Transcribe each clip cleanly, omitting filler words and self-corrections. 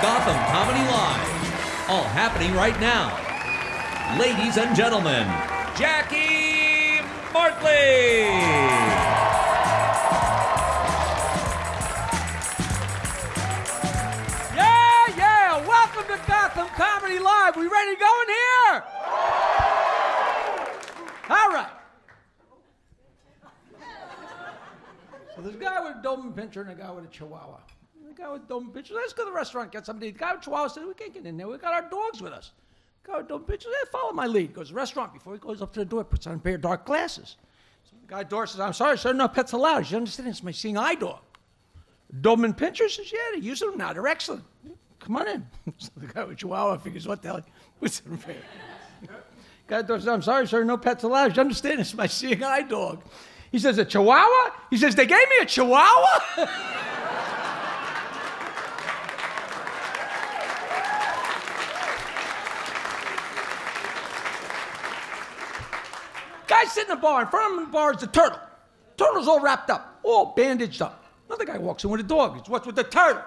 Gotham Comedy Live. All happening right now. Ladies and gentlemen, Jackie Martling. Yeah! Welcome to Gotham Comedy Live. We ready to go in here? All right. So there's a guy with a Doberman Pinscher and a guy with a Chihuahua. The guy with a Doberman Pinscher, let's go to the restaurant, get something to eat. The guy with Chihuahua said, we can't get in there. We got our dogs with us. The guy with Doberman Pinscher, follow my lead. Goes to the restaurant. Before he goes up to the door, puts on a pair of dark glasses. So the guy at the door says, I'm sorry, sir, no pets allowed. You understand? It's my seeing eye dog. Doberman Pinscher says, yeah, they're using them now. They're excellent. Come on in. So the guy with Chihuahua figures, what the hell? Puts on a pair. Guy at the door says, I'm sorry, sir, no pets allowed. You understand? It's my seeing eye dog. He says, a Chihuahua? He says, they gave me a Chihuahua? Guy sitting in the bar. In front of him in the bar is the turtle. Turtle's all wrapped up, all bandaged up. Another guy walks in with a dog. He's, what's with the turtle?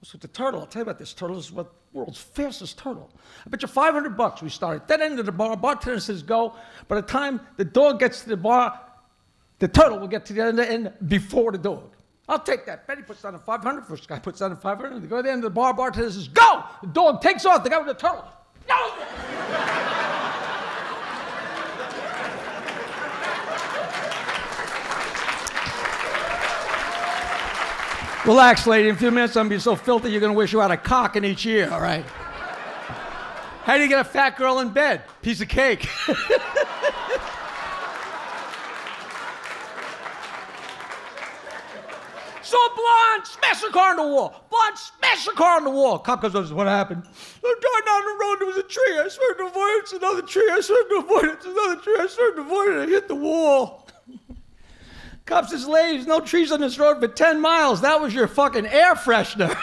What's with the turtle? I'll tell you about this turtle. This is what world's fastest turtle. I bet you $500 we started. That end of the bar, bartender says go. By the time the dog gets to the bar, the turtle will get to the other end before the dog. I'll take that. Betty puts down a 500. First guy puts down a 500. They go to the end of the bar, bartender says go. The dog takes off. The guy with the turtle. No! Relax, lady. In a few minutes, I'm going to be so filthy, you're going to wish you had a cock in each ear, all right? How do you get a fat girl in bed? Piece of cake. So blonde, smash her car on the wall. Blonde, smash her car on the wall. Cop goes, what happened? I'm driving down the road, there was a tree. I swerved to avoid it. It's another tree. I swerved to avoid it. It's another tree. I swerved to avoid it. I hit the wall. Cop says, lady, there's no trees on this road for 10 miles. That was your fucking air freshener.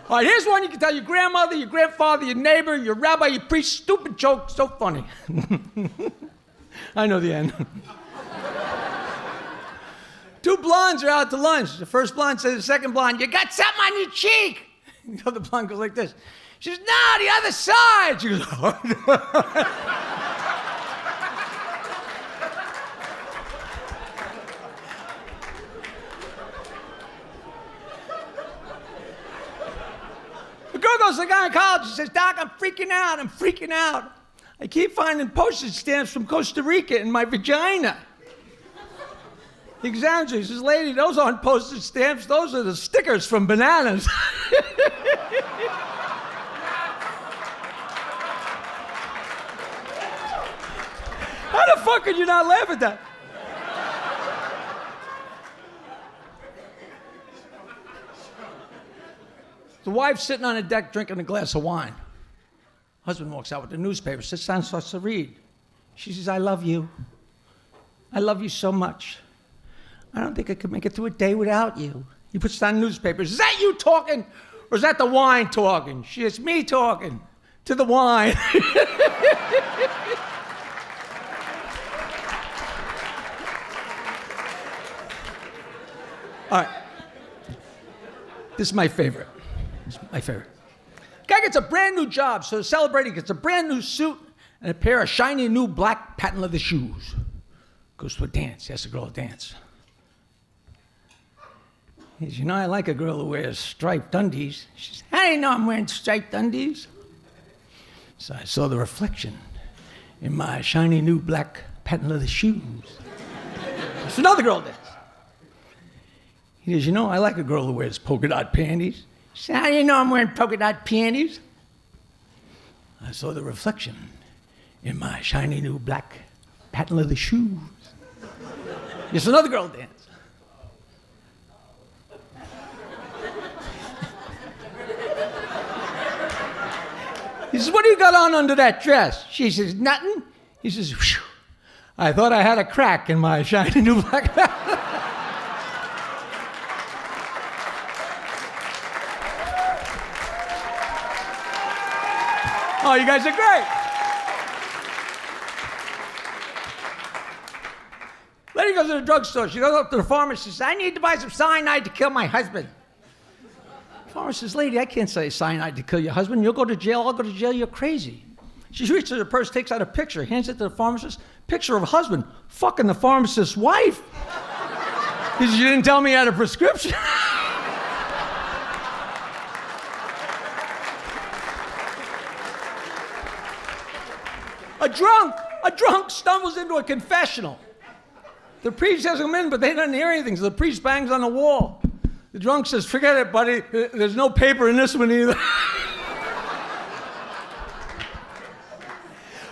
All right, here's one you can tell your grandmother, your grandfather, your neighbor, your rabbi, your priest. Stupid joke, so funny. I know the end. Two blondes are out to lunch. The first blonde says to the second blonde, you got something on your cheek. The other blonde goes like this. She says, no, the other side. She goes, The girl goes to the gynecologist. She says, Doc, I'm freaking out. I keep finding postage stamps from Costa Rica in my vagina. He examines her. He says, lady, those aren't postage stamps. Those are the stickers from bananas. How the fuck could you not laugh at that? The wife's sitting on a deck drinking a glass of wine. Husband walks out with the newspaper, sits down and starts to read. She says, I love you. I love you so much. I don't think I could make it through a day without you. He puts down the newspaper. Is that you talking or is that the wine talking? She says, me talking to the wine. All right. This is my favorite. Guy gets a brand new job, so to celebrate, he gets a brand new suit and a pair of shiny new black patent leather shoes. Goes to a dance. He asks a girl to dance. He says, you know, I like a girl who wears striped undies. She says, how do you know I'm wearing striped undies? So I saw the reflection in my shiny new black patent leather shoes. It's another girl dance. He says, you know, I like a girl who wears polka dot panties. She said, how do you know I'm wearing polka dot panties? I saw the reflection in my shiny new black patent leather shoes. It's another girl dance. He says, what do you got on under that dress? She says, nothing. He says, whew, I thought I had a crack in my shiny new black patent. Oh, you guys are great. Lady goes to the drugstore. She goes up to the pharmacist. She says, I need to buy some cyanide to kill my husband. The pharmacist says, lady, I can't say cyanide to kill your husband. You'll go to jail. I'll go to jail. You're crazy. She reaches in her purse, takes out a picture, hands it to the pharmacist. Picture of a husband fucking the pharmacist's wife. He says, you didn't tell me you had a prescription. A drunk stumbles into a confessional. The priest has him in, but they don't hear anything, so the priest bangs on the wall. The drunk says, forget it, buddy. There's no paper in this one either.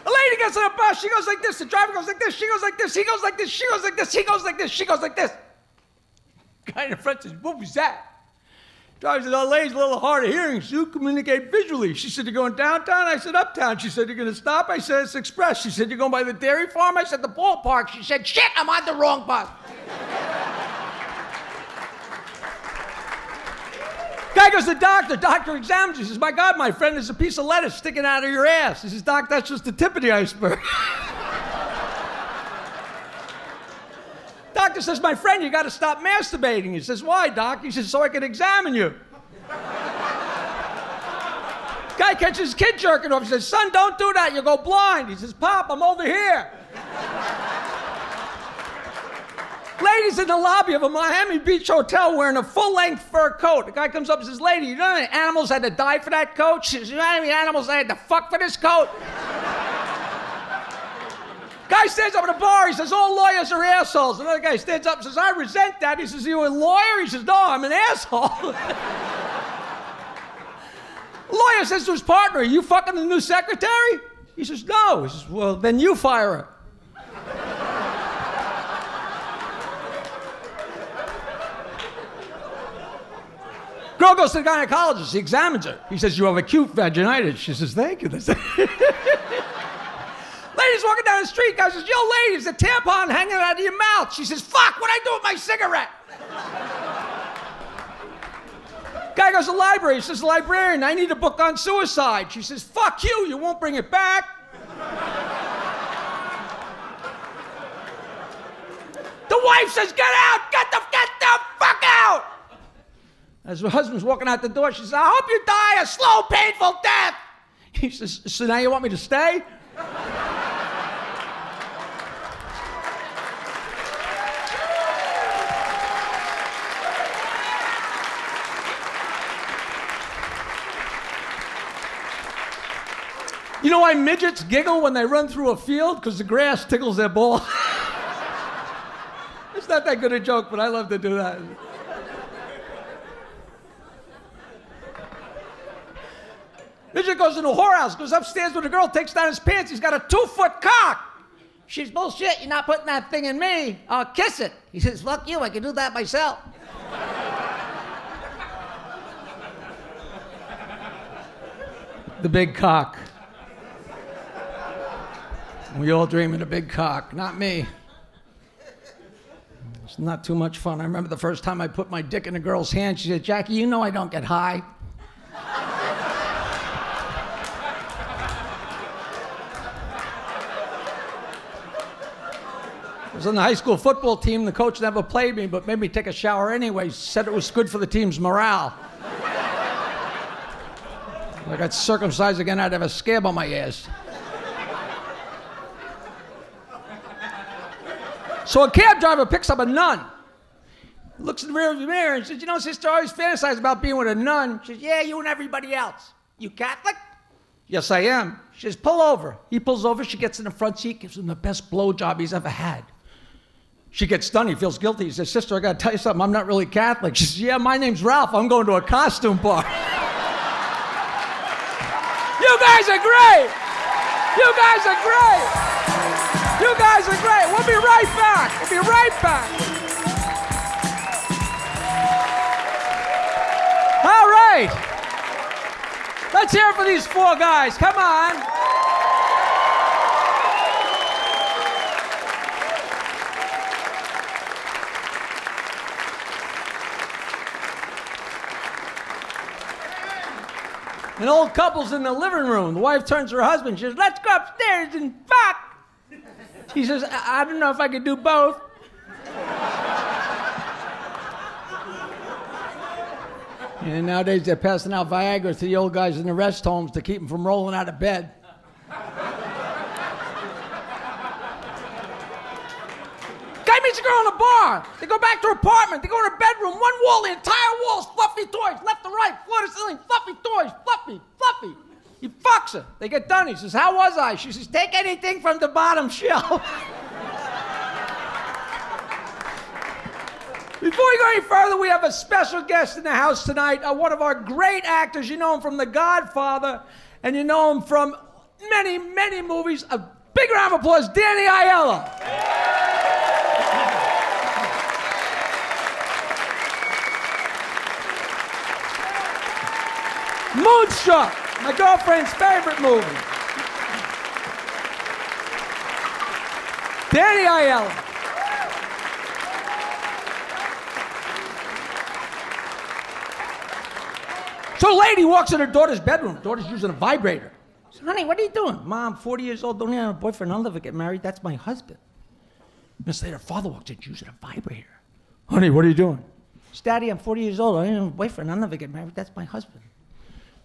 A lady gets on a bus. She goes like this. The driver goes like this. She goes like this. He goes like this. She goes like this. He goes like this. She goes like this. Guy in the front says, what was that? Driver says, oh, lady's a little hard of hearing. So you communicate visually. She said, you're going downtown? I said, uptown. She said, you're going to stop? I said, it's express. She said, you're going by the dairy farm? I said, the ballpark. She said, shit, I'm on the wrong bus. Guy goes to the doctor. Doctor examines you. He says, my God, my friend, there's a piece of lettuce sticking out of your ass. He says, doc, that's just the tip of the iceberg. Doctor says, my friend, you got to stop masturbating. He says, why, doc? He says, so I can examine you. Guy catches his kid jerking off. He says, son, don't do that. You'll go blind. He says, Pop, I'm over here. Lady's in the lobby of a Miami Beach hotel wearing a full-length fur coat. The guy comes up and says, lady, you know how many animals had to die for that coat? She says, you know how many animals I had to fuck for this coat? Guy stands up at a bar. He says, all lawyers are assholes. Another guy stands up and says, I resent that. He says, are you a lawyer? He says, no, I'm an asshole. Lawyer says to his partner, are you fucking the new secretary? He says, no. He says, well, then you fire her. Girl goes to the gynecologist. He examines her. He says, you have acute vaginitis. She says, thank you. Lady's walking down the street. Guy says, yo, lady, there's a tampon hanging out of your mouth. She says, fuck, what'd I do with my cigarette? Guy goes to the library. He says, librarian, I need a book on suicide. She says, fuck you, you won't bring it back. The wife says, get out, get the fuck out. As her husband's walking out the door, she says, I hope you die a slow, painful death. He says, so now you want me to stay? You know why midgets giggle when they run through a field? Because the grass tickles their ball. It's not that good a joke, but I love to do that. Midget goes into a whorehouse, goes upstairs with a girl, takes down his pants. He's got a 2-foot cock. She's, bullshit, you're not putting that thing in me. I'll kiss it. He says, fuck you, I can do that myself. The big cock. We all dream of a big cock, not me. It's not too much fun. I remember the first time I put my dick in a girl's hand, she said, Jackie, you know I don't get high. I was on the high school football team. The coach never played me, but made me take a shower anyway. Said it was good for the team's morale. If I got circumcised again, I'd have a scab on my ass. So a cab driver picks up a nun. Looks in the rearview mirror and says, you know, sister, I always fantasize about being with a nun. She says, yeah, you and everybody else. You Catholic? Yes, I am. She says, pull over. He pulls over. She gets in the front seat, gives him the best blowjob he's ever had. She gets stunned. He feels guilty. He says, sister, I got to tell you something. I'm not really Catholic. She says, yeah, my name's Ralph. I'm going to a costume party. You guys are great. You guys are great. You guys are great. We'll be right back. We'll be right back. All right. Let's hear it for these 4 guys. Come on. An old couple's in the living room. The wife turns to her husband. She says, let's go upstairs and fuck. He says, I don't know if I could do both. And nowadays they're passing out Viagra to the old guys in the rest homes to keep them from rolling out of bed. Guy meets a girl in a bar. They go back to her apartment. They go in her bedroom. One wall, the entire wall is fluffy toys. Left to right, floor to ceiling, fluffy toys. Fluffy, fluffy. He fucks her. They get done. He says, how was I? She says, take anything from the bottom shelf. Before we go any further, we have a special guest in the house tonight. One of our great actors. You know him from The Godfather, and you know him from many, many movies. A big round of applause, Danny Aiello. Moonstruck, my girlfriend's favorite movie. Danny Aiello. So a lady walks in her daughter's bedroom. Daughter's using a vibrator. She says, honey, what are you doing? Mom, 40 years old, don't even have a boyfriend. I'll never get married. That's my husband. Minutes later, her father walks in, using a vibrator. Honey, what are you doing? She says, Daddy, I'm 40 years old. I don't have a boyfriend. I'll never get married. That's my husband.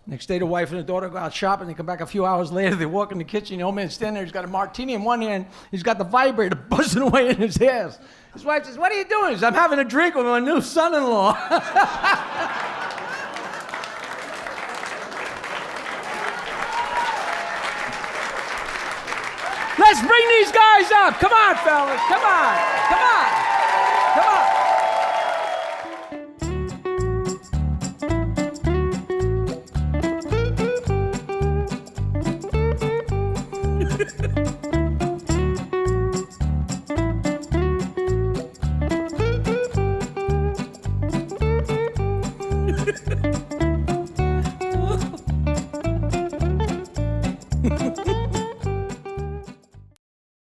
Next day, the wife and the daughter go out shopping. They come back a few hours later. They walk in the kitchen. The old man's standing there. He's got a martini in one hand. He's got the vibrator buzzing away in his ears. His wife says, what are you doing? He says, I'm having a drink with my new son-in-law. Let's bring these guys up. Come on, fellas. Come on. Come on. Come on.